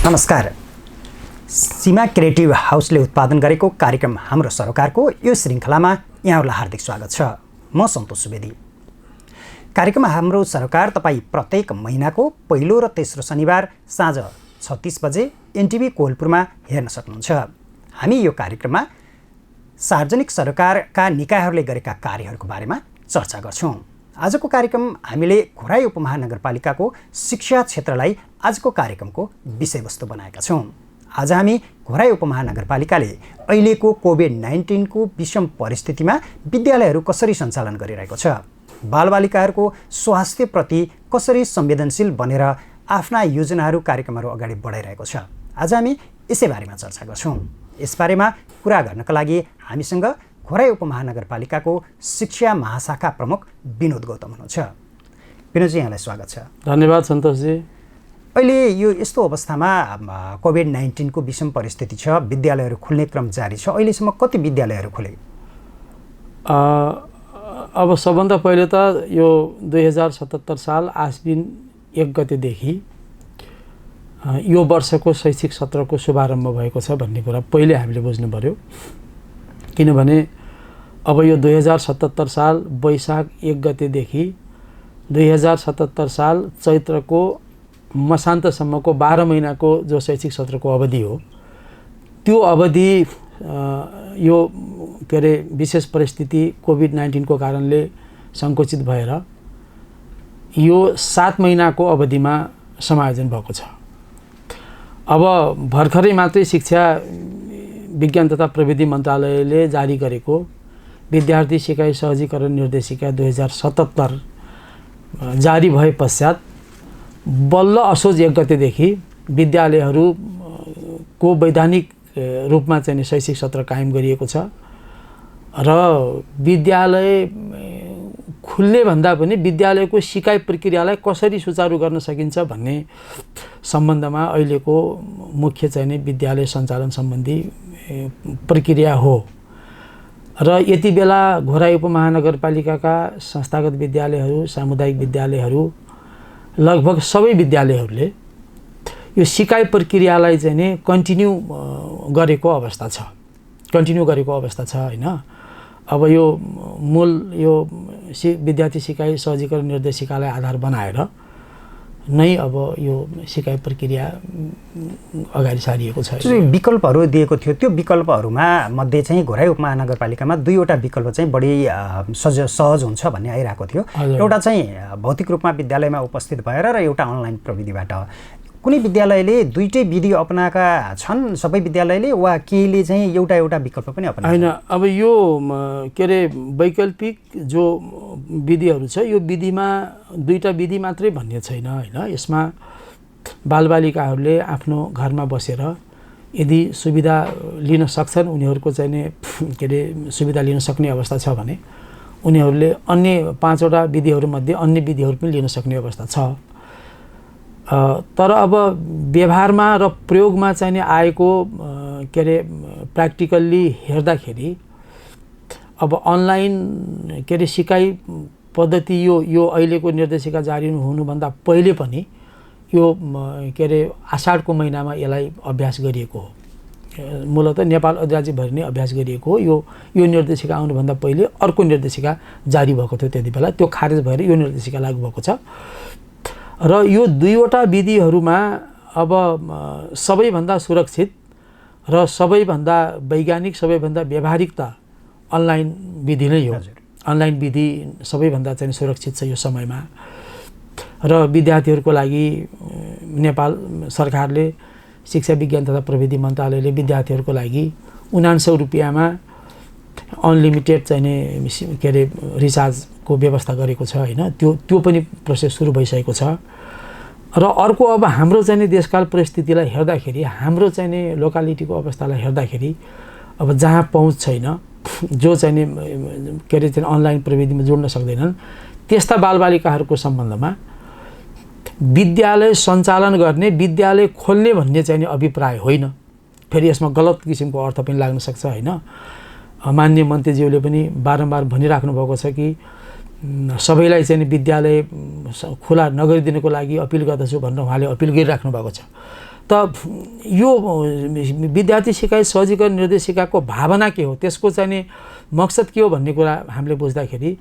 नमस्कार। सीमा क्रिएटिभ हाउसले उत्पादन गरेको कार्यक्रम हाम्रो सरोकारको यो श्रृङ्खलामा यहाँहरूलाई हार्दिक स्वागत छ। म सन्तोष सुवेदी। कार्यक्रम हाम्रो सरोकार तपाईँ प्रत्येक महिनाको पहिलो र तेस्रो शनिबार साँझ 36 बजे एनटिभी कोहलपुरमा हेर्न सक्नुहुन्छ। हामी यो कार्यक्रममा सार्वजनिक सरोकारका निकायहरूले गरेका कार्यहरूको बारेमा चर्चा गर्छौँ। आजको कार्यक्रम हामीले घोराई उपमहानगरपालिकाको शिक्षा क्षेत्रलाई आजको कार्यक्रमको विषयवस्तु बनाएका छौँ। आज हामी घोराई उपमहानगरपालिकाले अहिलेको कोभिड-19 को विषम परिस्थितिमा विद्यालयहरू कसरी सञ्चालन गरिरहेको छ, बालबालिकाहरूको स्वास्थ्यप्रति कसरी संवेदनशील बनेर आफ्ना योजनाहरू कार्यक्रमहरू अगाडि बढाइरहेको छ, आज हामी यसै बारेमा चर्चा गर्छौँ। यसबारेमा कुरा गर्नका लागि हामीसँग घोराई उपमहानगरपालिकाको शिक्षा महाशाखा प्रमुख विनोद गौतम हुनुहुन्छ। विनोदजी, यहाँलाई स्वागत छ। धन्यवाद सन्तोषजी। अहिले यो यस्तो अवस्थामा कोभिड-19 को विषम परिस्थिति छ, विद्यालयहरू खुल्ने क्रम जारी छ। अहिलेसम्म कति विद्यालयहरू खुले? अब सबभन्दा पहिले त यो 2077 साल आश्विन 1 गतेदेखि यो वर्षको शैक्षिक सत्रको शुभारम्भ भएको छ भन्ने कुरा पहिले हामीले बुझ्नु पर्यो। किनभने अब यो 2077 साल वैशाख 1 गतेदेखि 2077 साल चैत्रको मसान्तसम्मको 12 महिनाको जो शैक्षिक सत्रको अवधि हो, त्यो अवधि यो के अरे विशेष परिस्थिति कोभिड-19 को कारणले सङ्कुचित भएर यो 7 महिनाको अवधिमा समायोजन भएको छ। अब भर्खरै मात्रै शिक्षा विज्ञान तथा प्रविधि मन्त्रालयले जारी गरेको विद्यार्थी सिकाइ सहजीकरण निर्देशिका 2077 जारी भए पश्चात बल्ल असोज 1 गतेदेखि विद्यालयहरूको वैधानिक रूपमा चाहिँ शैक्षिक सत्र कायम गरिएको छ र विद्यालय खुल्ने भन्दा पनि विद्यालयको सिकाइ प्रक्रियालाई कसरी सुचारू गर्न सकिन्छ भन्ने सम्बन्धमा अहिलेको मुख्य चाहिँ विद्यालय सञ्चालन सम्बन्धी प्रक्रिया हो। र यति बेला घोराई उपमहानगरपालिकाका संस्थागत विद्यालयहरू, सामुदायिक विद्यालयहरू, लगभग सबै विद्यालयहरूले यो सिकाइ प्रक्रियालाई चाहिँ कन्टिन्यू गरेको अवस्था छ हैन। अब यो मूल यो विद्यार्थी सिकाइ सहजीकरण निर्देशिकालाई आधार बनाएर नै अब यो सिकाइ प्रक्रिया अगाडि सारिएको छ। विकल्पहरू दिएको थियो, त्यो विकल्पहरूमा मध्ये चाहिँ घोराई उपमहानगरपालिकामा 2वटा विकल्प चाहिँ बढी सहज हुन्छ भन्ने आइरहेको थियो। एउटा चाहिँ भौतिक रूपमा विद्यालयमा उपस्थित भएर र एउटा अनलाइन प्रविधिबाट। कुनै विद्यालयले दुईटै विधि अपनाएका छन्, सबै विद्यालयले, वा केहीले चाहिँ एउटा विकल्प पनि अपनाएको हैन? अब यो के अरे वैकल्पिक जो विधिहरू छ, यो विधिमा 2टा विधि मात्रै भन्ने छैन हैन। यसमा बालबालिकाहरूले आफ्नो घरमा बसेर यदि सुविधा लिन सक्छन्, उनीहरूको चाहिँ के अरे सुविधा लिन सक्ने अवस्था छ भने उनीहरूले अन्य 5वटा विधिहरूमध्ये अन्य विधिहरू पनि लिन सक्ने अवस्था छ। तर अब व्यवहारमा र प्रयोगमा चाहिँ आएको के अरे प्र्याक्टिकल्ली हेर्दाखेरि अब अनलाइन के अरे सिकाइ पद्धति यो अहिलेको निर्देशिका जारी हुनुभन्दा पहिले पनि यो के अरे आषाढको महिनामा यसलाई अभ्यास गरिएको हो। मूलतः नेपाल अधिराज्यभरि नै अभ्यास गरिएको हो। यो निर्देशिका आउनुभन्दा पहिले अर्को निर्देशिका जारी भएको थियो, त्यति बेला त्यो खारेज भएर यो निर्देशिका लागू भएको छ। र यो 2वटा विधिहरूमा अब सबैभन्दा सुरक्षित र सबैभन्दा वैज्ञानिक, सबैभन्दा व्यावहारिक त अनलाइन विधि नै हो। अनलाइन विधि सबैभन्दा चाहिँ सुरक्षित छ यो समयमा। र विद्यार्थीहरूको लागि नेपाल सरकारले शिक्षा विज्ञान तथा प्रविधि मन्त्रालयले विद्यार्थीहरूको लागि 99 रुपियाँमा अनलिमिटेड चाहिँ के अरे रिचार्जको व्यवस्था गरेको छ हैन। त्यो पनि प्रोसेस सुरु भइसकेको छ। र अर्को अब हाम्रो चाहिँ देशकाल परिस्थितिलाई हेर्दाखेरि, हाम्रो चाहिँ लोकालिटीको अवस्थालाई हेर्दाखेरि अब जहाँ पहुँच छैन, जो चाहिँ के अरे अनलाइन प्रविधिमा जोड्न सक्दैनन्, त्यस्ता बालबालिकाहरूको सम्बन्धमा विद्यालय सञ्चालन गर्ने, विद्यालय खोल्ने भन्ने चाहिँ अभिप्राय होइन। फेरि यसमा गलत किसिमको अर्थ पनि लाग्न सक्छ हैन। माननीय मन्त्रीज्यूले पनि बारम्बार भनिराख्नु भएको छ कि सबैलाई चाहिँ विद्यालय खुला नगरिदिनको लागि अपिल गर्दछु भनेर उहाँले अपिल गरिराख्नु भएको छ। त यो विद्यार्थी सिकाइ सहजीकरण निर्देशिकाको भावना के हो, त्यसको चाहिँ नि मकसद के हो भन्ने कुरा हामीले बुझ्दाखेरि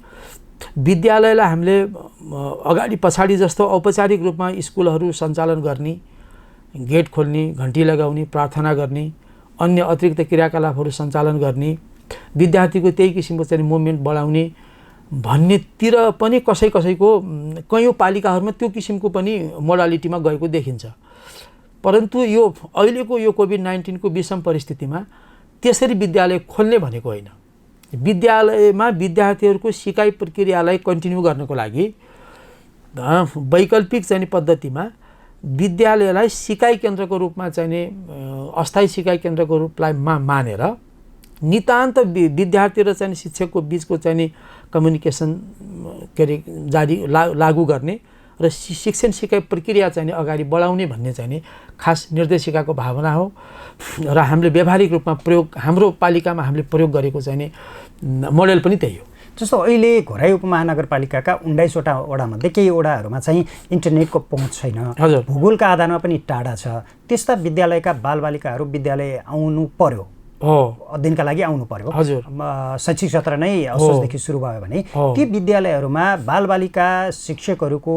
विद्यालयलाई हामीले अगाडि पछाडि जस्तो औपचारिक रूपमा स्कुलहरू सञ्चालन गर्ने, गेट खोल्ने, घन्टी लगाउने, प्रार्थना गर्ने, अन्य अतिरिक्त क्रियाकलापहरू सञ्चालन गर्ने, विद्यार्थीको त्यही किसिमको चाहिँ मुभमेन्ट बढाउने भन्नेतिर पनि कसैको कयौँ पालिकाहरूमा त्यो किसिमको पनि मोडालिटीमा गएको देखिन्छ। परन्तु यो अहिलेको यो कोभिड-19 को विषम परिस्थितिमा त्यसरी विद्यालय खोल्ने भनेको होइन। विद्यालयमा विद्यार्थीहरूको सिकाइ प्रक्रियालाई कन्टिन्यू गर्नको लागि वैकल्पिक चाहिँ पद्धतिमा विद्यालयलाई सिकाइ केन्द्रको रूपमा चाहिँ अस्थायी सिकाइ केन्द्रको रूपलाई मानेर नितान्त विद्यार्थी र चाहिँ शिक्षकको बिचको चाहिँ कम्युनिकेसन के अरे जारी लागू गर्ने र शिक्षण सिकाइ प्रक्रिया चाहिँ अगाडि बढाउने भन्ने चाहिँ खास निर्देशिकाको भावना हो र हामीले व्यावहारिक रूपमा प्रयोग हाम्रो पालिकामा हामीले प्रयोग गरेको चाहिँ मोडेल पनि त्यही हो। जस्तो अहिले घोराई उपमहानगरपालिकाका 19वटा वडामध्ये केही वडाहरूमा चाहिँ इन्टरनेटको पहुँच छैन, भूगोलका आधारमा पनि टाढा छ, त्यस्ता विद्यालयका बालबालिकाहरू विद्यालय आउनु पर्यो, अध्ययनका लागि आउनु पर्यो, शैक्षिक सत्र नै असोजदेखि सुरु भयो भने ती विद्यालयहरूमा बालबालिका शिक्षकहरूको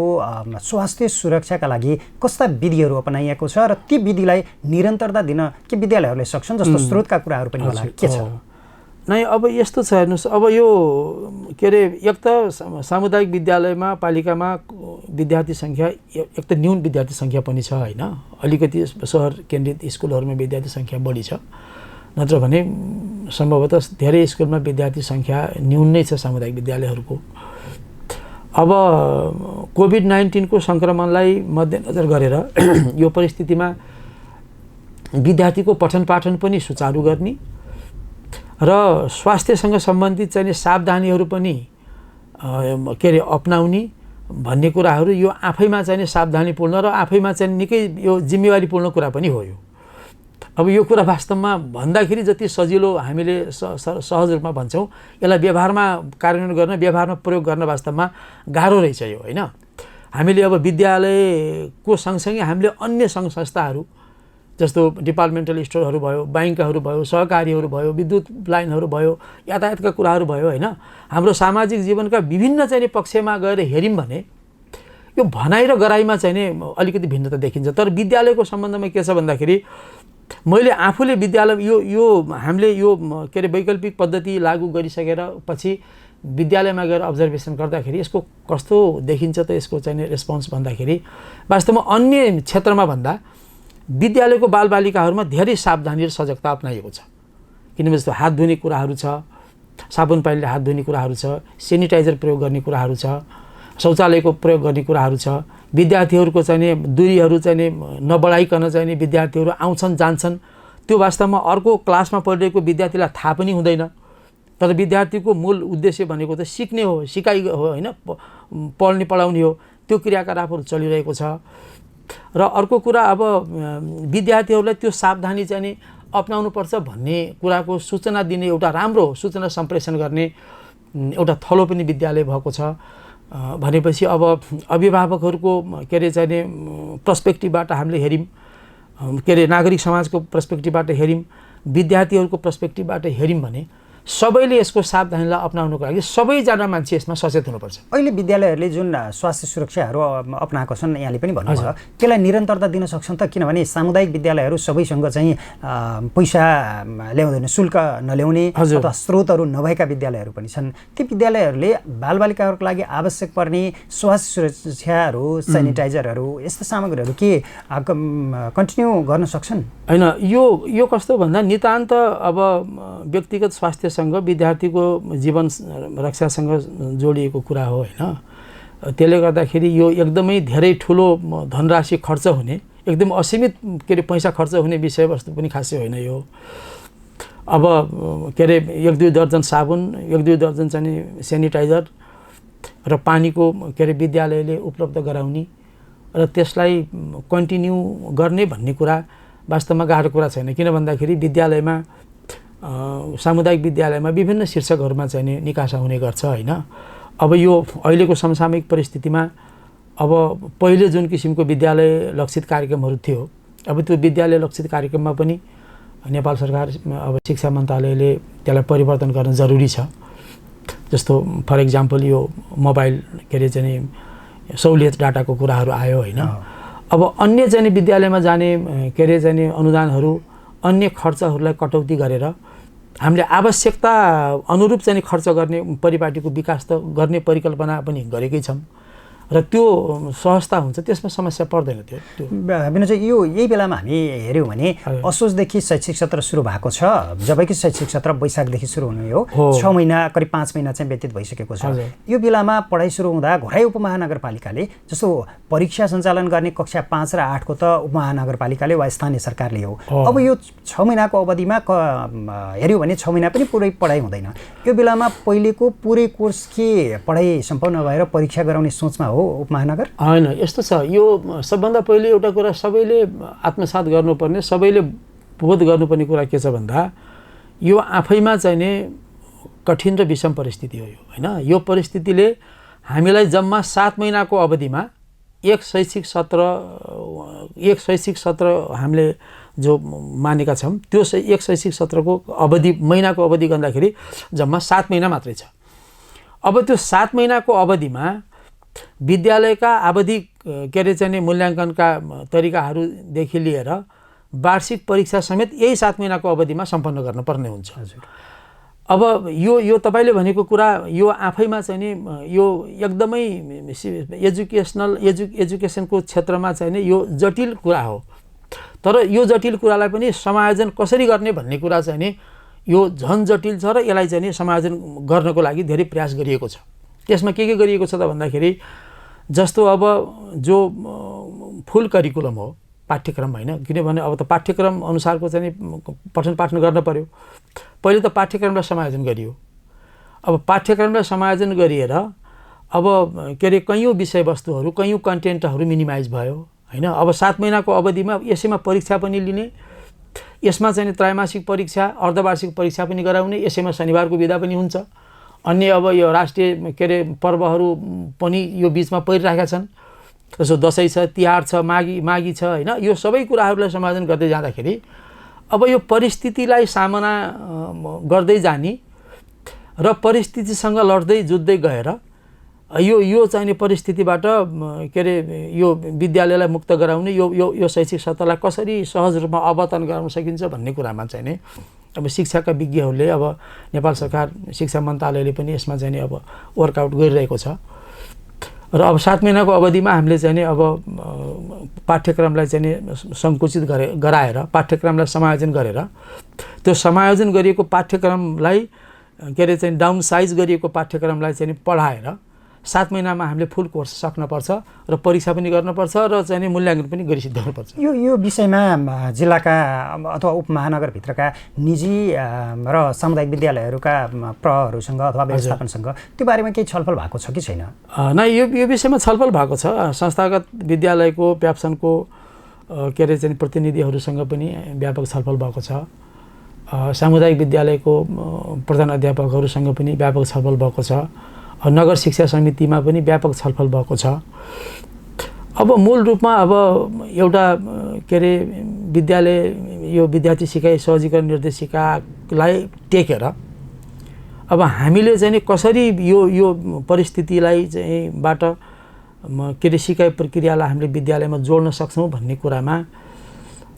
स्वास्थ्य सुरक्षाका लागि कस्ता विधिहरू अपनाइएको छ र ती विधिलाई निरन्तरता दिन के विद्यालयहरूले सक्छन् जस्तो स्रोतका कुराहरू पनि होला के छ? नै अब यस्तो छ हेर्नुहोस्, अब यो के अरे एक त सामुदायिक विद्यालयमा पालिकामा विद्यार्थी सङ्ख्या एक त न्यून विद्यार्थी सङ्ख्या पनि छ होइन, अलिकति सहर केन्द्रित स्कुलहरूमा विद्यार्थी सङ्ख्या बढी छ, नत्र भने सम्भवतः धेरै स्कुलमा विद्यार्थी सङ्ख्या न्यून नै छ सामुदायिक विद्यालयहरूको। अब कोभिड-19 को सङ्क्रमणलाई मध्यनजर गरेर यो परिस्थितिमा विद्यार्थीको पठन पाठन पनि सुचारू गर्ने र स्वास्थ्यसँग सम्बन्धित चाहिँ सावधानीहरू पनि के अरे अपनाउने भन्ने कुराहरू यो आफैमा चाहिँ सावधानीपूर्ण र आफैमा चाहिँ निकै यो जिम्मेवारीपूर्ण कुरा पनि हो। यो अब यो कुरा वास्तवमा भन्दाखेरि जति सजिलो हामीले सहज रूपमा भन्छौँ, यसलाई व्यवहारमा कार्यान्वयन गर्न, व्यवहारमा प्रयोग गर्न वास्तवमा गाह्रो रहेछ यो होइन। हामीले अब विद्यालयको सँगसँगै हामीले अन्य सङ्घ संस्थाहरू जस्तो डिपार्टमेन्टल स्टोरहरू भयो, ब्याङ्कहरू भयो, सहकारीहरू भयो, विद्युत लाइनहरू भयो, यातायातका कुराहरू भयो होइन, हाम्रो सामाजिक जीवनका विभिन्न चाहिँ पक्षमा गएर हेऱ्यौँ भने यो भनाइ र गराइमा चाहिँ अलिकति भिन्नता देखिन्छ। तर विद्यालयको सम्बन्धमा के छ भन्दाखेरि मैले आफूले विद्यालय यो हामीले यो के अरे वैकल्पिक पद्धति लागू गरिसकेर पछि विद्यालयमा गएर अब्जर्भेसन गर्दाखेरि यसको कस्तो देखिन्छ त यसको चाहिँ रेस्पोन्स भन्दाखेरि वास्तवमा अन्य क्षेत्रमा भन्दा विद्यालयको बालबालिकाहरूमा धेरै सावधानी र सजगता अपनाइएको छ। किनभने जस्तो हात धुने कुराहरू छ, साबुन पानीले हात धुने कुराहरू छ, सेनिटाइजर प्रयोग गर्ने कुराहरू छ, शौचालयको प्रयोग गर्ने कुराहरू छ, विद्यार्थीहरूको चाहिँ दूरीहरू चाहिँ नबढाइकन चाहिँ विद्यार्थीहरू आउँछन् जान्छन्, त्यो वास्तवमा अर्को क्लासमा पढिरहेको विद्यार्थीलाई थाहा पनि हुँदैन। तर विद्यार्थीको मूल उद्देश्य भनेको त सिक्ने हो, सिकाइ हो होइन, पढ्ने पढाउने हो, त्यो क्रियाकलापहरू चलिरहेको छ। र अर्को कुरा अब विद्यार्थीहरूलाई त्यो सावधानी चाहिँ अपनाउनुपर्छ भन्ने कुराको सूचना दिने एउटा राम्रो सूचना सम्प्रेषण गर्ने एउटा थलो पनि विद्यालय भएको छ भनेपछि अब अभिभावकहरूको के अरे चाहिँ पर्सपेक्टिभबाट हामीले हेऱ्यौँ, के अरे नागरिक समाजको पर्सपेक्टिभबाट हेऱ्यौँ, विद्यार्थीहरूको पर्सपेक्टिभबाट हेऱ्यौँ भने सबैले यसको सावधानीलाई अपनाउनको लागि सबैजना मान्छे यसमा सचेत हुनुपर्छ। अहिले विद्यालयहरूले जुन स्वास्थ्य सुरक्षाहरू अपनाएको छन् यहाँले पनि भन्नुभयो, त्यसलाई निरन्तरता दिन सक्छन् त? किनभने सामुदायिक विद्यालयहरू सबैसँग चाहिँ पैसा ल्याउँदैन, शुल्क नल्याउने अथवा स्रोतहरू नभएका विद्यालयहरू पनि छन्। ती विद्यालयहरूले बालबालिकाहरूको लागि आवश्यक पर्ने स्वास्थ्य सुरक्षाहरू, सेनिटाइजरहरू, यस्ता सामग्रीहरू के कन्टिन्यू गर्न सक्छन्? होइन, यो कस्तो भन्दा नितान्त अब व्यक्तिगत स्वास्थ्य विद्यार्थीको जीवन रक्षासँग जोडिएको कुरा हो होइन। त्यसले गर्दाखेरि यो एकदमै धेरै ठुलो धनराशि खर्च हुने, एकदम असीमित के अरे पैसा खर्च हुने विषयवस्तु पनि खासै होइन यो। अब के अरे 1-2 दर्जन साबुन, 1-2 दर्जन चाहिँ सेनिटाइजर र पानीको के अरे विद्यालयले उपलब्ध गराउने र त्यसलाई कन्टिन्यू गर्ने भन्ने कुरा वास्तवमा गाह्रो कुरा छैन। किन भन्दाखेरि विद्यालयमा सामुदायिक विद्यालयमा विभिन्न शीर्षकहरूमा चाहिँ निकासा हुने गर्छ होइन। अब यो अहिलेको समसामयिक परिस्थितिमा अब पहिले जुन किसिमको विद्यालय लक्षित कार्यक्रमहरू थियो अब त्यो विद्यालय लक्षित कार्यक्रममा पनि नेपाल सरकार अब शिक्षा मन्त्रालयले त्यसलाई परिवर्तन गर्न जरुरी छ। जस्तो फर इक्जाम्पल यो मोबाइल के अरे चाहिँ सहुलियत डाटाको कुराहरू आयो होइन। अब अन्य चाहिँ विद्यालयमा जाने के अरे चाहिँ अनुदानहरू अन्य खर्चहरूलाई कटौती गरेर हामीले आवश्यकता अनुरूप चाहिँ खर्च गर्ने परिपाटीको विकास त गर्ने परिकल्पना पनि गरेकै छौँ र त्यो सहजता हुन्छ, त्यसमा समस्या पर्दैन। त्यो विनोद चाहिँ यही बेलामा हामी हेऱ्यौँ भने असोजदेखि शैक्षिक सत्र सुरु भएको छ, जबकि शैक्षिक सत्र वैशाखदेखि सुरु हुने हो। 6 महिना करिब 5 महिना चाहिँ व्यतीत भइसकेको छ। यो बेलामा पढाइ सुरु हुँदा घोराइ उपमहानगरपालिकाले जस्तो परीक्षा सञ्चालन गर्ने कक्षा 5 र 8 को त उपमहानगरपालिकाले वा स्थानीय सरकारले हो। अब यो 6 महिनाको अवधिमा हेऱ्यौँ भने 6 महिना पनि पुरै पढाइ हुँदैन। यो बेलामा पहिलेको पुरै कोर्स के पढाइ सम्पन्न भएर परीक्षा गराउने सोचमा हो उपमहानगर? होइन, यस्तो छ। यो सबभन्दा पहिले एउटा कुरा सबैले आत्मसात गर्नुपर्ने, सबैले बोध गर्नुपर्ने कुरा के छ भन्दा यो आफैमा चाहिँ नि कठिन र विषम परिस्थिति हो यो होइन। यो परिस्थितिले हामीलाई जम्मा 7 महिनाको अवधिमा एक शैक्षिक सत्र हामीले जो मानेका छौँ त्यो एक शैक्षिक सत्रको अवधि महिनाको अवधि गर्दाखेरि जम्मा 7 महिना मात्रै छ। अब त्यो 7 महिनाको अवधिमा विद्यालयका आवधिक के अरे चाहिँ मूल्याङ्कनका तरिकाहरूदेखि लिएर वार्षिक परीक्षा समेत यही 7 महिनाको अवधिमा सम्पन्न गर्नुपर्ने हुन्छ। अब यो तपाईँले भनेको कुरा यो आफैमा चाहिँ नि यो एकदमै एजुकेसनको क्षेत्रमा चाहिँ नि यो जटिल कुरा हो। तर यो जटिल कुरालाई पनि समायोजन कसरी गर्ने भन्ने कुरा चाहिँ नि यो झन् जटिल छ र यसलाई चाहिँ नि समायोजन गर्नको लागि धेरै प्रयास गरिएको छ। त्यसमा के गरिएको छ त भन्दाखेरि जस्तो अब जो फुल करिकुलम हो पाठ्यक्रम होइन, किनभने अब त पाठ्यक्रम अनुसारको चाहिँ पठन पाठन गर्न पर्यो। पहिले त पाठ्यक्रमलाई समायोजन गरियो। अब पाठ्यक्रमलाई समायोजन गरिएर अब के अरे कैयौँ विषयवस्तुहरू कैयौँ कन्टेन्टहरू मिनिमाइज भयो होइन। अब 7 महिनाको अवधिमा यसैमा परीक्षा पनि लिने, यसमा चाहिँ त्रैमासिक परीक्षा अर्धवार्षिक परीक्षा पनि गराउने, यसैमा शनिबारको बिदा पनि हुन्छ। अन्य अब यो राष्ट्रिय के अरे पर्वहरू पनि यो बिचमा परिरहेका छन्, जस्तो दसैँ छ, तिहार छ, माघी छ होइन। यो सबै कुराहरूलाई समायोजन गर्दै जाँदाखेरि अब यो परिस्थितिलाई सामना गर्दै जाने र परिस्थितिसँग लड्दै जुझ्दै गएर यो चाहिने परिस्थितिबाट के अरे यो विद्यालयलाई मुक्त गराउने यो शैक्षिक सत्रलाई कसरी सहज रूपमा अवतरण गराउन सकिन्छ भन्ने कुरामा चाहिँ नि अब शिक्षाका विज्ञहरूले अब नेपाल सरकार शिक्षा मन्त्रालयले पनि यसमा चाहिँ अब वर्कआउट गरिरहेको छ। र अब 7 महिनाको अवधिमा हामीले चाहिँ नि अब पाठ्यक्रमलाई चाहिँ नि सङ्कुचित गराएर पाठ्यक्रमलाई समायोजन गरेर त्यो समायोजन गरिएको पाठ्यक्रमलाई के अरे चाहिँ डाउन साइज गरिएको पाठ्यक्रमलाई चाहिँ पढाएर 7 महिनामा हामीले फुल कोर्स सक्नुपर्छ र परीक्षा पनि गर्नुपर्छ र चाहिँ मूल्याङ्कन पनि गरिसिध्याउनुपर्छ। यो विषयमा जिल्लाका अथवा उपमहानगरभित्रका निजी र सामुदायिक विद्यालयहरूका प्रहरुसँग अथवा व्यवस्थापनसँग त्यो बारेमा केही छलफल भएको छ कि छैन? नै, यो विषयमा छलफल भएको छ। संस्थागत विद्यालयको व्यापसनको के अरे चाहिँ प्रतिनिधिहरूसँग पनि व्यापक छलफल भएको छ। सामुदायिक विद्यालयको प्रधान अध्यापकहरूसँग पनि व्यापक छलफल भएको छ। नगर शिक्षा समितिमा पनि व्यापक छलफल भएको छ। अब मूल रूपमा अब एउटा के अरे विद्यालय यो विद्यार्थी सिकाइ सहजीकरण निर्देशिकालाई टेकेर अब हामीले चाहिँ कसरी यो परिस्थितिलाई चाहिँ बाट के अरे सिकाइ प्रक्रियालाई हामीले विद्यालयमा जोड्न सक्छौँ भन्ने कुरामा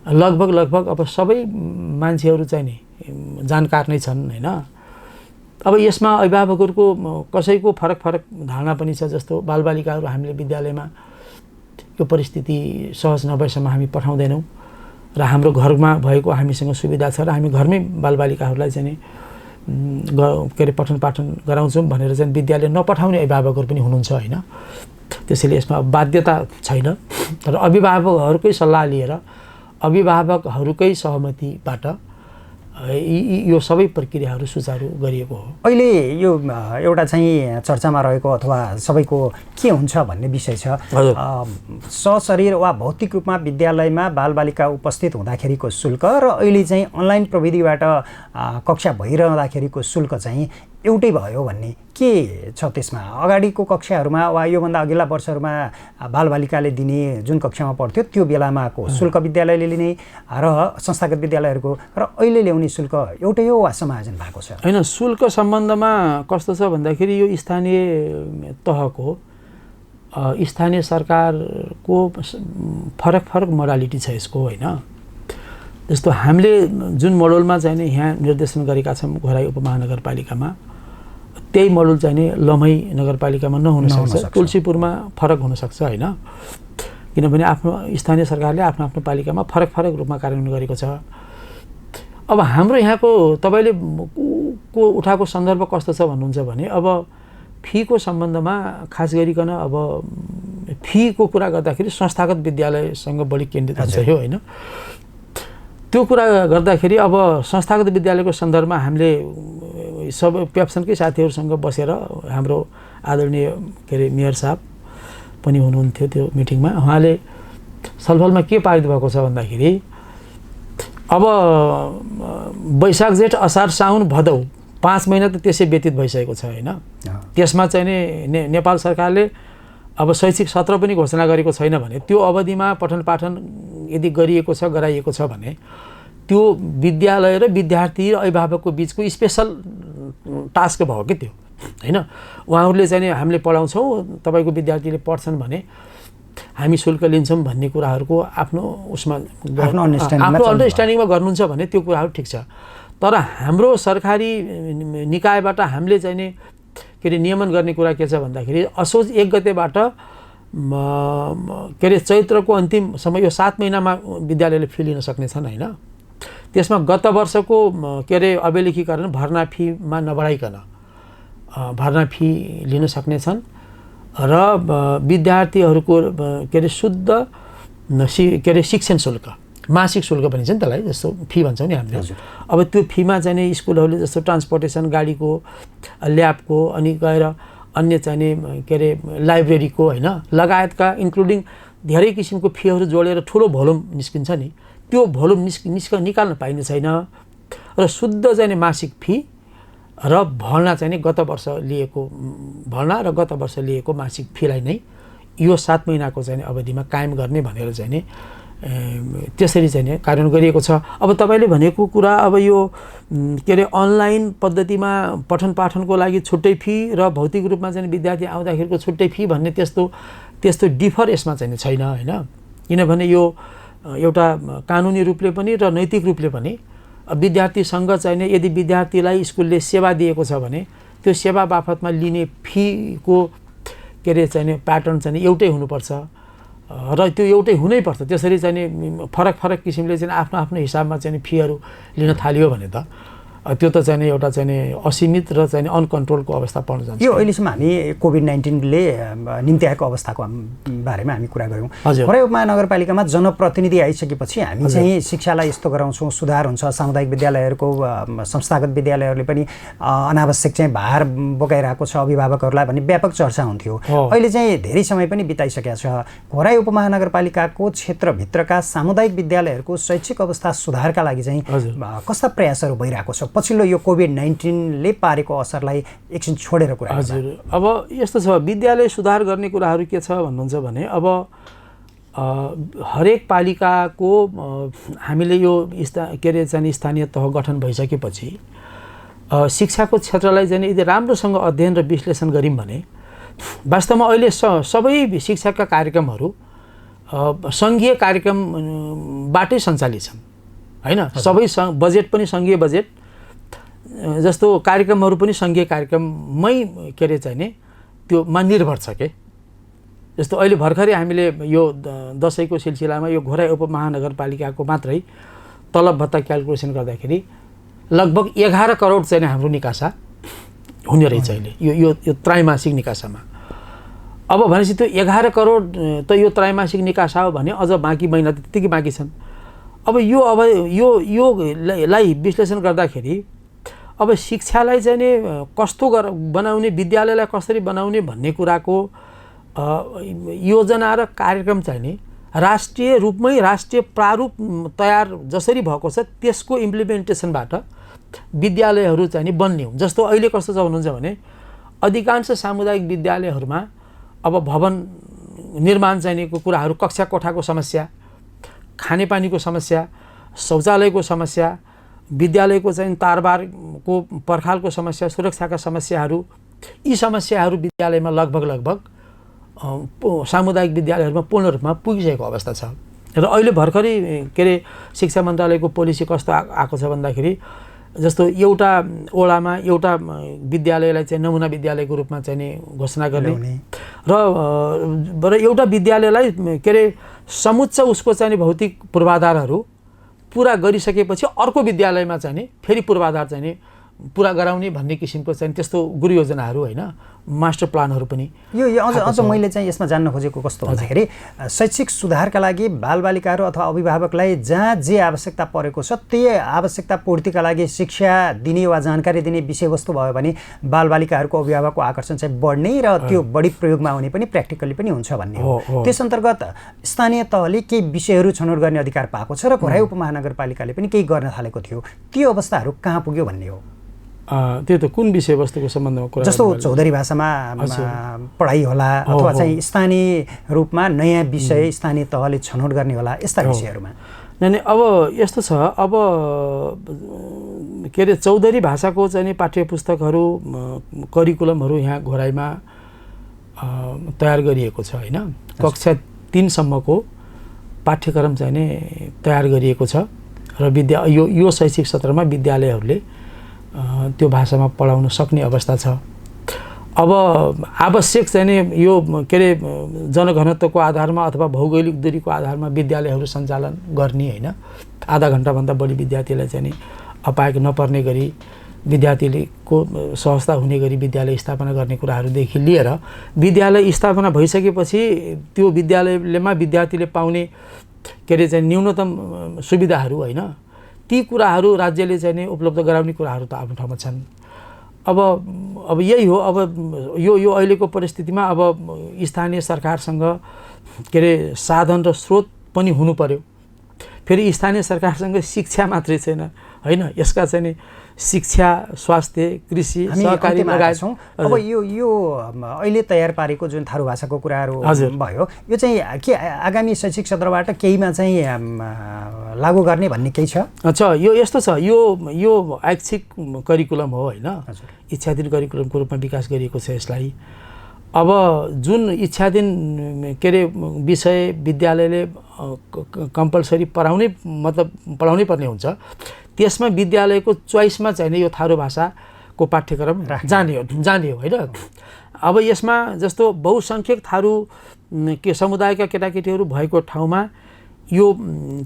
लगभग अब सबै मान्छेहरू चाहिँ नि जानकार नै छन् होइन। अब यसमा अभिभावकहरूको कसैको फरक धारणा पनि छ। जस्तो बालबालिकाहरू हामीले विद्यालयमा यो परिस्थिति सहज नभएसम्म हामी पठाउँदैनौँ र हाम्रो घरमा भएको हामीसँग सुविधा छ र हामी घरमै बालबालिकाहरूलाई चाहिँ नि के अरे पठन पाठन गराउँछौँ भनेर चाहिँ विद्यालय नपठाउने अभिभावकहरू पनि हुनुहुन्छ होइन। त्यसैले यसमा बाध्यता छैन, तर अभिभावकहरूकै सल्लाह लिएर अभिभावकहरूकै सहमतिबाट यो सबै प्रक्रियाहरू सुचारू गरिएको हो। अहिले यो एउटा चाहिँ चर्चामा रहेको अथवा सबैको के हुन्छ भन्ने विषय छ। सशरीर वा भौतिक रूपमा विद्यालयमा बालबालिका उपस्थित हुँदाखेरिको शुल्क र अहिले चाहिँ अनलाइन प्रविधिबाट कक्षा भइरहँदाखेरिको शुल्क चाहिँ एउटै भयो भन्ने के छ त्यसमा? अगाडिको कक्षाहरूमा वा योभन्दा अघिल्ला वर्षहरूमा बालबालिकाले दिने जुन कक्षामा पढ्थ्यो त्यो बेलामाको शुल्क विद्यालयले लिने र संस्थागत विद्यालयहरूको र अहिले ल्याउने शुल्क एउटै हो वा समायोजन भएको छ? होइन, शुल्क सम्बन्धमा कस्तो छ भन्दाखेरि यो स्थानीय तहको स्थानीय सरकारको फरक फरक मोडालिटी छ यसको, होइन? जस्तो हामीले जुन मोडलमा चाहिँ नि यहाँ निर्देशन गरेका छौँ घोराई उपमहानगरपालिकामा, त्यही मोडल चाहिँ नि लम्है नगरपालिकामा नहुन सक्छ, तुलसीपुरमा फरक हुनसक्छ, होइन? किनभने आफ्नो स्थानीय सरकारले आफ्नो आफ्नो पालिकामा फरक फरक रूपमा कार्यान्वयन गरेको छ। अब हाम्रो यहाँको तपाईँले को उठाएको सन्दर्भ कस्तो छ भन्नुहुन्छ भने अब फीको सम्बन्धमा खास गरिकन अब फीको कुरा गर्दाखेरि संस्थागत विद्यालयसँग बढी केन्द्रित हुन्छ यो, होइन? त्यो कुरा गर्दाखेरि अब संस्थागत विद्यालयको सन्दर्भमा हामीले सब पेप्सनकै साथीहरूसँग बसेर हाम्रो आदरणीय के अरे मेयर साहब पनि हुनुहुन्थ्यो त्यो मिटिङमा, उहाँले छलफलमा के पारित भएको छ भन्दाखेरि अब वैशाख जेठ असार साउन भदौ 5 महिना त त्यसै व्यतीत भइसकेको छ, होइन? त्यसमा चाहिँ नि नेपाल सरकारले अब शैक्षिक सत्र पनि घोषणा गरेको छैन भने त्यो अवधिमा पठन पाठन यदि गरिएको छ गराइएको छ भने त्यो विद्यालय र विद्यार्थी र अभिभावकको बिचको स्पेसल टास्क भयो कि त्यो, होइन? उहाँहरूले चाहिँ हामीले पढाउँछौँ, तपाईँको विद्यार्थीले पढ्छन् भने हामी शुल्क लिन्छौँ भन्ने कुराहरूको आफ्नो उसमा आफ्नो अन्डरस्ट्यान्डिङमा गर्नुहुन्छ भने त्यो कुराहरू ठिक छ। तर हाम्रो सरकारी निकायबाट हामीले चाहिँ नि के अरे नियमन गर्ने कुरा के छ भन्दाखेरि असोज 1 गतेबाट के अरे चैत्रको अन्तिमसम्म यो 7 महिनामा विद्यालयले फी लिन सक्नेछन्, होइन? त्यसमा गत वर्षको के अरे अभिलेखीकरण भर्ना फीमा नबढाइकन भर्ना फी लिन सक्नेछन् र विद्यार्थीहरूको के अरे शुद्ध के अरे शिक्षण शुल्क, मासिक शुल्क भनिन्छ नि त्यसलाई, जस्तो फी भन्छौँ नि हामीले। अब त्यो फीमा चाहिँ नि स्कुलहरूले जस्तो ट्रान्सपोर्टेसन गाडीको, ल्याबको, अनि गएर अन्य चाहिँ नि के अरे लाइब्रेरीको, होइन, लगायतका इन्क्लुडिङ धेरै किसिमको फीहरू जोडेर ठुलो भोल्युम निस्किन्छ नि, त्यो भोल्युम निकाल्न पाइने छैन। र शुद्ध चाहिँ नि मासिक फी र भर्ना चाहिँ नि गत वर्ष लिएको भर्ना र गत वर्ष लिएको मासिक फीलाई नै यो 7 महिनाको चाहिँ अवधिमा कायम गर्ने भनेर चाहिँ नि त्यसरी चाहिँ नि कार्यान्वयन गरिएको छ। अब तपाईँले भनेको कुरा अब यो के अरे अनलाइन पद्धतिमा पठन पाठनको लागि छुट्टै फी र भौतिक रूपमा चाहिँ विद्यार्थी आउँदाखेरिको छुट्टै फी भन्ने त्यस्तो डिफर यसमा चाहिँ छैन, होइन? किनभने यो एउटा कानुनी रूपले पनि र नैतिक रूपले पनि विद्यार्थीसँग चाहिँ नि यदि विद्यार्थीलाई स्कुलले सेवा दिएको छ भने त्यो सेवा बापतमा लिने फीको के अरे चाहिँ नि प्याटर्न चाहिँ एउटै हुनुपर्छ र त्यो एउटै हुनैपर्छ। त्यसरी चाहिँ नि फरक फरक किसिमले चाहिँ आफ्नो आफ्नो हिसाबमा चाहिँ फीहरू लिन थालियो भने त त्यो त चाहिँ एउटा चाहिँ असीमित र चाहिँ अनकन्ट्रोलको अवस्था पर्न जान्छ। यो अहिलेसम्म हामी कोभिड-19ले निम्त्याएको अवस्थाको बारेमा हामी कुरा गऱ्यौँ। घोराई उपमहानगरपालिकामा जनप्रतिनिधि आइसकेपछि हामी चाहिँ शिक्षालाई यस्तो गराउँछौँ, सुधार हुन्छ, सामुदायिक विद्यालयहरूको संस्थागत विद्यालयहरूले पनि अनावश्यक चाहिँ भार बोकाइरहेको छ अभिभावकहरूलाई भन्ने व्यापक चर्चा हुन्थ्यो। अहिले चाहिँ धेरै समय पनि बिताइसकेको छ। घोराई उपमहानगरपालिकाको क्षेत्रभित्रका सामुदायिक विद्यालयहरूको शैक्षिक अवस्था सुधारका लागि चाहिँ कस्ता प्रयासहरू भइरहेको छ पछिल्लो यो कोभिड-19ले पारेको असरलाई एकछिन छोडेर कुरा? हजुर, अब यस्तो छ, विद्यालय सुधार गर्ने कुराहरू के छ भन्नुहुन्छ भने अब हरेक पालिकाको हामीले यो के अरे चाहिँ स्थानीय तह गठन भइसकेपछि शिक्षाको क्षेत्रलाई चाहिँ यदि राम्रोसँग अध्ययन र विश्लेषण गऱ्यौँ भने वास्तवमा अहिले सबै शिक्षाका कार्यक्रमहरू सङ्घीय कार्यक्रमबाटै सञ्चालित छन्, होइन? सबै बजेट पनि सङ्घीय बजेट, जस्तो कार्यक्रमहरू पनि सङ्घीय कार्यक्रममै के अरे चाहिँ नि त्योमा निर्भर छ के। जस्तो अहिले भर्खरै हामीले यो दसैँको सिलसिलामा यो घोराई उपमहानगरपालिकाको मात्रै तलब भत्ता क्यालकुलेसन गर्दाखेरि लगभग 11 करोड चाहिँ हाम्रो निकासा हुने रहेछ अहिले यो त्रैमासिक निकासामा। अब भनेपछि त्यो 11 करोड त यो त्रैमासिक निकासा हो भने अझ बाँकी महिना त त्यतिकै बाँकी छन्। अब योलाई विश्लेषण गर्दाखेरि अब शिक्षालाई चाहिँ नि कस्तो बनाउने, विद्यालयलाई कसरी बनाउने भन्ने कुराको योजना र कार्यक्रम चाहिँ नि राष्ट्रिय रूपमै राष्ट्रिय प्रारूप तयार जसरी भएको छ त्यसको इम्प्लिमेन्टेसनबाट विद्यालयहरू चाहिँ नि बन्ने हुन्। जस्तो अहिले कस्तो छ भन्नुहुन्छ भने अधिकांश सामुदायिक विद्यालयहरूमा अब भवन निर्माण चाहिने कुराहरू, कक्षा कोठाको समस्या, खानेपानीको समस्या, शौचालयको समस्या, विद्यालयको चाहिँ तारबारको पर्खालको समस्या, सुरक्षाका समस्याहरू, यी समस्याहरू विद्यालयमा लगभग सामुदायिक विद्यालयहरूमा पूर्ण रूपमा पुगिसकेको अवस्था छ। र अहिले भर्खरै के अरे शिक्षा मन्त्रालयको पोलिसी कस्तो आएको छ भन्दाखेरि जस्तो एउटा ओडामा एउटा विद्यालयलाई चाहिँ नमुना विद्यालयको रूपमा चाहिँ नि घोषणा गर्ने र एउटा विद्यालयलाई के अरे समुच्च उसको चाहिँ भौतिक पूर्वाधारहरू पुरा गरिसकेपछि अर्को विद्यालयमा चाहिँ नि फेरि पूर्वाधार चाहिँ नि पुरा गराउने भन्ने किसिमको चाहिँ त्यस्तो गुरु योजनाहरू होइन, मास्टर प्लानहरू पनि यो अझ मैले चाहिँ यसमा जान्न खोजेको कस्तो भन्दाखेरि शैक्षिक सुधारका लागि बालबालिकाहरू अथवा अभिभावकलाई जहाँ जे आवश्यकता परेको छ त्यही आवश्यकता पूर्तिका लागि शिक्षा दिने वा जानकारी दिने विषयवस्तु भयो भने बालबालिकाहरूको अभिभावकको आकर्षण चाहिँ बढ्ने र त्यो बढी प्रयोगमा आउने पनि प्र्याक्टिकली पनि हुन्छ भन्ने हो। त्यस अन्तर्गत स्थानीय तहले केही विषयहरू छनौट गर्ने अधिकार पाएको छ र घोराई उपमहानगरपालिकाले पनि केही गर्न थालेको थियो। त्यो अवस्थाहरू कहाँ पुग्यो भन्ने हो। त्यो त कुन विषयवस्तुको सम्बन्धमा कुरा जस्तो चौधरी भाषामा पढाइ होला अथवा चाहिँ स्थानीय रूपमा नयाँ विषय स्थानीय तहले छनौट गर्ने होला, यस्ता विषयहरूमा नै अब यस्तो छ। अब के अरे चौधरी भाषाको चाहिँ पाठ्य पुस्तकहरू करिकुलमहरू यहाँ घोराइमा तयार गरिएको छ होइन। कक्षा 3 सम्मको पाठ्यक्रम चाहिँ नि तयार गरिएको छ र यो शैक्षिक सत्रमा विद्यालयहरूले त्यो भाषामा पढाउन सक्ने अवस्था छ। अब आवश्यक चाहिँ नि यो के अरे जनघनत्वको आधारमा अथवा भौगोलिक दूरीको आधारमा विद्यालयहरू सञ्चालन गर्ने होइन। आधा घन्टाभन्दा बढी विद्यार्थीलाई चाहिँ नि अपायक नपर्ने गरी विद्यार्थीको सहजता हुने गरी विद्यालय स्थापना गर्ने कुराहरूदेखि लिएर विद्यालय स्थापना भइसकेपछि त्यो विद्यालयमा विद्यार्थीले पाउने के अरे चाहिँ न्यूनतम सुविधाहरू होइन, ती कुराहरू राज्यले चाहिँ नि उपलब्ध गराउने कुराहरू त आफ्नो ठाउँमा छन्। अब यही हो। अब यो अहिलेको परिस्थितिमा अब स्थानीय सरकारसँग के अरे साधन र स्रोत पनि हुनु पर्यो। फेरि स्थानीय सरकारसँग शिक्षा मात्रै छैन होइन, यसका चाहिँ नि शिक्षा, स्वास्थ्य, कृषि, सहकारी लगायत छौँ। अब यो अहिले तयार पारेको जुन थारू भाषाको कुराहरू भयो, यो चाहिँ के आगामी शैक्षिक सत्रबाट केहीमा चाहिँ लागू गर्ने भन्ने केही छ? अच्छा, यो यस्तो छ। यो ऐच्छिक करिकुलम हो होइन, इच्छाधीन करिकुलमको रूपमा विकास गरिएको छ यसलाई। अब जुन इच्छाधीन के अरे विषय विद्यालयले कम्पलसरी पढाउनै पर्ने हुन्छ, त्यसमा विद्यालयको चोइसमा चाहिँ यो थारू भाषाको पाठ्यक्रम जाने हो होइन। अब यसमा जस्तो बहुसङ्ख्यक थारू समुदायका केटाकेटीहरू भएको ठाउँमा यो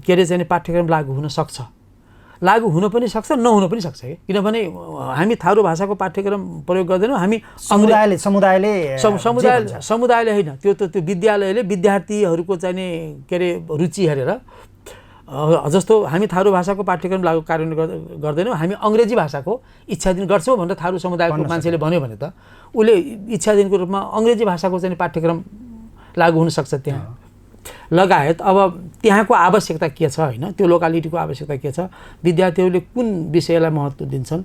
के अरे चाहिँ पाठ्यक्रम लागू हुन सक्छ, लागू हुन पनि सक्छ, नहुन पनि सक्छ। किनभने हामी थारू भाषाको पाठ्यक्रम प्रयोग गर्दैनौँ, हामी समुदायले होइन, त्यो विद्यालयले विद्यार्थीहरूको चाहिँ के अरे रुचि हेरेर, जस्तो हामी थारू भाषाको पाठ्यक्रम लागू कार्यान्वयन गर्दैनौँ, हामी अङ्ग्रेजी भाषाको इच्छाधीन गर्छौँ भनेर थारू समुदायको मान्छेले भन्यो भने त उसले इच्छाधीनको रूपमा अङ्ग्रेजी भाषाको चाहिँ पाठ्यक्रम लागू हुन सक्छ त्यहाँ लगायत। अब त्यहाँको आवश्यकता के छ होइन, त्यो लोकालिटीको आवश्यकता के छ, विद्यार्थीहरूले कुन विषयलाई महत्त्व दिन्छन्,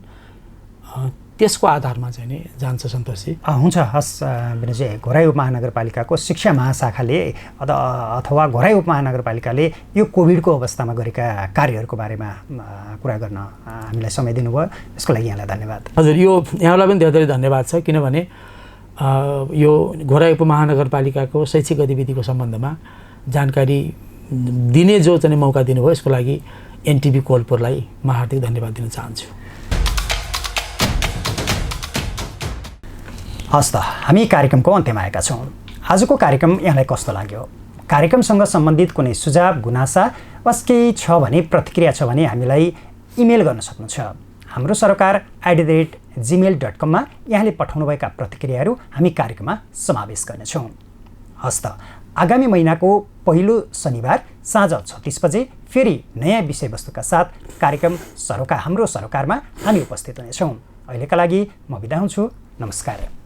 त्यसको आधारमा चाहिँ नि जान्छ सन्तोषजी। हुन्छ, हस् विनयजी। घोराई उपमहानगरपालिकाको शिक्षा महाशाखाले अथवा घोराई उपमहानगरपालिकाले यो कोभिडको अवस्थामा गरेका कार्यहरूको बारेमा कुरा गर्न हामीलाई समय दिनुभयो, यसको लागि यहाँलाई धन्यवाद। हजुर, यो यहाँलाई पनि धेरै धेरै धन्यवाद छ, किनभने यो घोराई उपमहानगरपालिकाको शैक्षिक गतिविधिको सम्बन्धमा जानकारी दिने जो चाहिँ मौका दिनुभयो, यसको लागि एनटिभी कोलपुरलाई म हार्दिक धन्यवाद दिन चाहन्छु। हस् त, हामी कार्यक्रमको अन्त्यमा आएका छौँ। आजको कार्यक्रम यहाँलाई कस्तो लाग्यो? कार्यक्रमसँग सम्बन्धित कुनै सुझाव, गुनासा वा केही छ भने, प्रतिक्रिया छ भने हामीलाई इमेल गर्न सक्नुहुन्छ। हाम्रो सरकार @gmail.com मा यहाँले पठाउनुभएका प्रतिक्रियाहरू हामी कार्यक्रममा समावेश गर्नेछौँ। हस् त, आगामी महिनाको पहिलो शनिबार साँझ 36 बजे फेरि नयाँ विषयवस्तुका साथ कार्यक्रम हाम्रो सरोकारमा हामी उपस्थित हुनेछौँ। अहिलेका लागि म बिदा हुन्छु। नमस्कार।